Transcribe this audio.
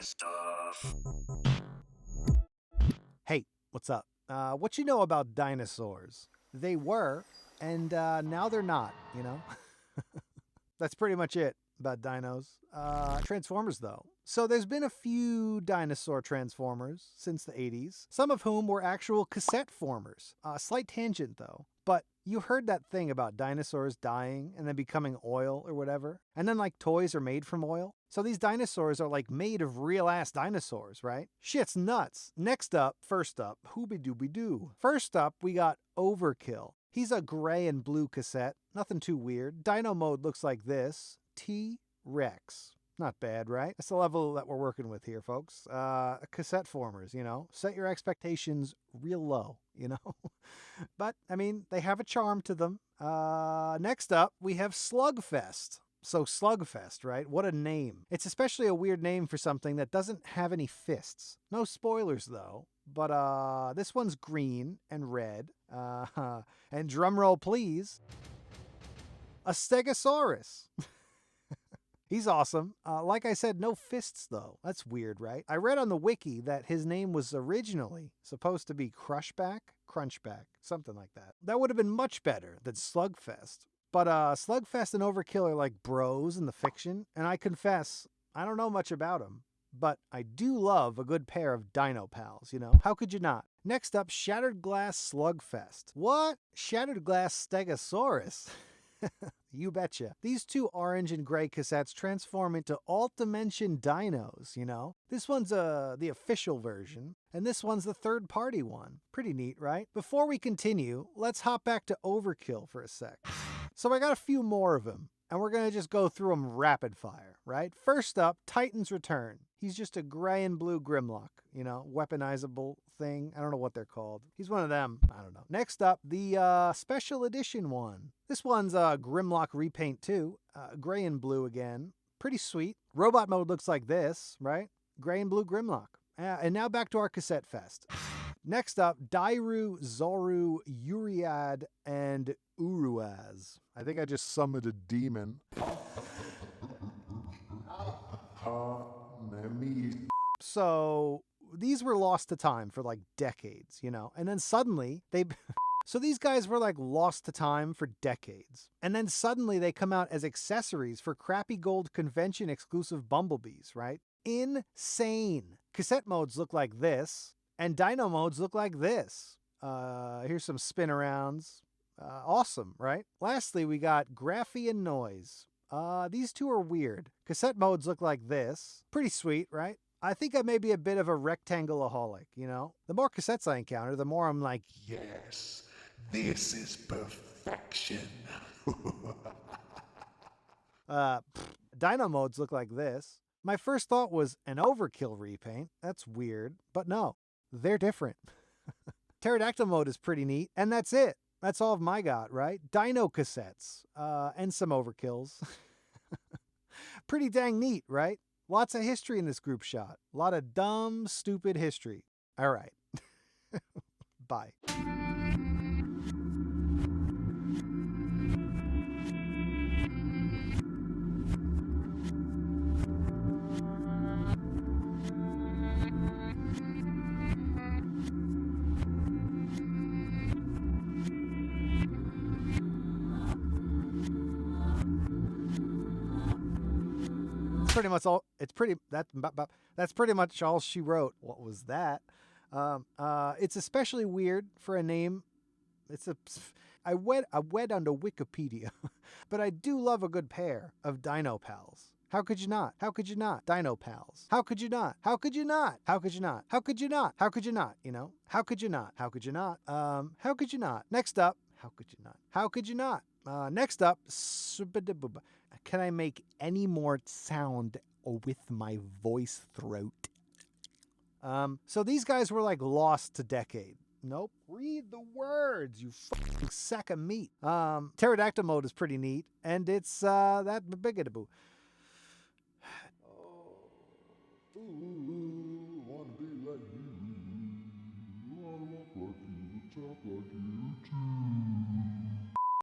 Nistuff. Hey, what's up? What you know about dinosaurs? They were, and now they're not, you know? That's pretty much it about dinos. Transformers, though. So there's been a few dinosaur transformers since the 80s, some of whom were actual cassette formers. Slight tangent, though. But you heard that thing about dinosaurs dying and then becoming oil or whatever? And then, like, toys are made from oil? So these dinosaurs are, like, made of real-ass dinosaurs, right? Shit's nuts. First up, hoobie-dooby-doo. First up, we got Overkill. He's a gray and blue cassette. Nothing too weird. Dino mode looks like this. T-Rex. Not bad, right? That's the level that we're working with here, folks. Cassette formers, you know. Set your expectations real low, you know. But, I mean, they have a charm to them. Next up, we have Slugfest. So Slugfest, right? What a name. It's especially a weird name for something that doesn't have any fists. No spoilers, though. But this one's green and red. And drumroll, please. A Stegosaurus. He's awesome. Like I said, no fists, though. That's weird, right? I read on the wiki that his name was originally supposed to be Crunchback, something like that. That would have been much better than Slugfest. But Slugfest and Overkill are like bros in the fiction, and I confess, I don't know much about them. But I do love a good pair of dino pals, you know? How could you not? Next up, Shattered Glass Slugfest. What? Shattered Glass Stegosaurus? You betcha. These two orange and gray cassettes transform into alt-dimension dinos, you know? This one's the official version, and this one's the third-party one. Pretty neat, right? Before we continue, let's hop back to Overkill for a sec. So I got a few more of them, and we're going to just go through them rapid fire, right? First up, Titan's Return. He's just a gray and blue Grimlock, you know, weaponizable thing. I don't know what they're called. He's one of them. I don't know. Next up, the special edition one. This one's Grimlock Repaint too. Gray and blue again. Pretty sweet. Robot mode looks like this, right? Gray and blue Grimlock. And now back to our cassette fest. Next up, Dairu, Zoru, Uriad, and Uruaz. I think I just summoned a demon. So these were lost to time for like decades, you know, and then suddenly so these guys were like lost to time for decades. And then suddenly they come out as accessories for crappy gold convention exclusive bumblebees, right? Insane. Cassette modes look like this, and dino modes look like this. Here's some spin arounds. Awesome, right? Lastly, we got Graphy and Noise. These two are weird. Cassette modes look like this. Pretty sweet, right? I think I may be a bit of a rectangle-aholic, you know? The more cassettes I encounter, the more I'm like, Yes, this is perfection. Dino modes look like this. My first thought was an Overkill repaint. That's weird, but no, they're different. Pterodactyl mode is pretty neat, and that's it. That's all of my got, right? Dino cassettes, and some Overkills. Pretty dang neat, right? Lots of history in this group shot. A lot of dumb, stupid history. All right. Bye. Pretty much all. That's pretty much all she wrote. What was that? It's especially weird for a name. I went onto Wikipedia, but I do love a good pair of dino pals. How could you not? How could you not? Dino pals. How could you not? How could you not? How could you not? How could you not? How could you not? You know? How could you not? How could you not? How could you not? Next up, how could you not? How could you not? Next up, can I make any more sound with my voice throat? So these guys were like lost to decade. Nope. Read the words, you fucking sack of meat. Pterodactyl mode is pretty neat, and it's that bigaboo. Ooh, wanna be like you. Wanna walk like you, talk like you too.